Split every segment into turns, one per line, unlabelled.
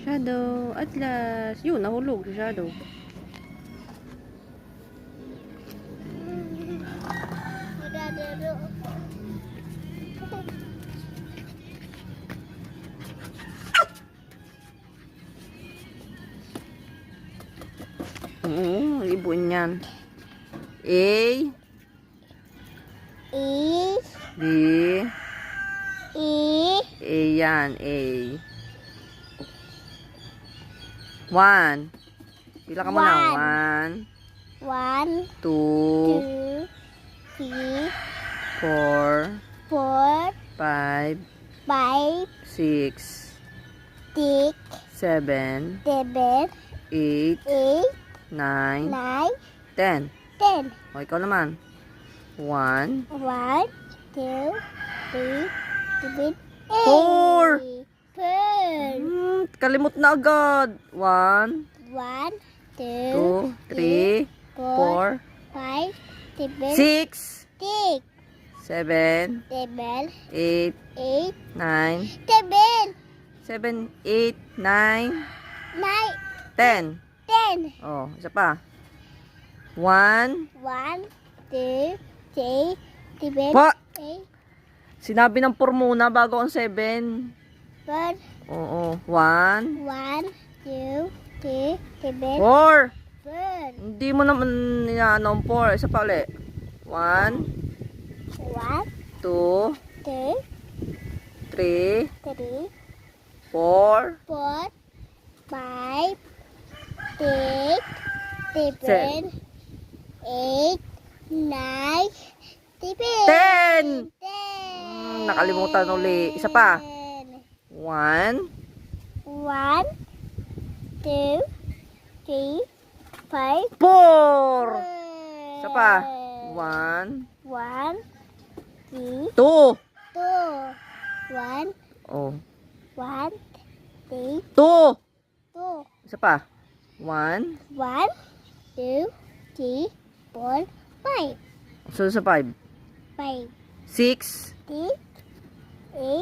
Shadow. Atlas. Yun, nahulog si Shadow. Ibon yan. A. B. A yan. A. 1. Pila ka muna. 1, 2, 4, 5, 6, 7, 8, 9, 10. O, ikaw naman. 1, 4. Kalimut na agad. 1, 2, 3, 4, 6, 7, 8, 9, 7, 8, 9, 10. Oh, isa pa. 1. Pa! Sinabi ng 4 muna bago ang 7. Oo. 1, 4. Hindi mo naman ano ang 4. Isa pa ulit. 1, 2, 3, 4, 10. Nakalimutan uli. Isa pa. 1, 4. Isa pa. 1, 2. Oh. 2. Isa pa. 1. Sunod sa 5. 6.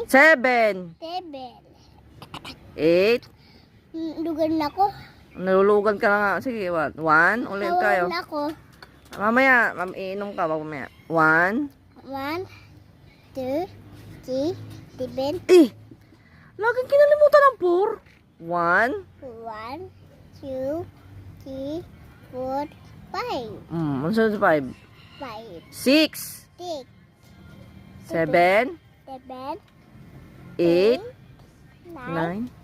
7. 8.
Lugan na ko.
Nalulugan ka na nga. Sige, 1. Ulit tayo.
Lugan ako.
Mamaya, iinom ka. Mamaya. 1.
2, 3, 7.
Laging kinalimutan ng 4. 1.
1, 2, 3, 4, 5.
Ano sunod sa 5? 6. 7.
7,
8.
9,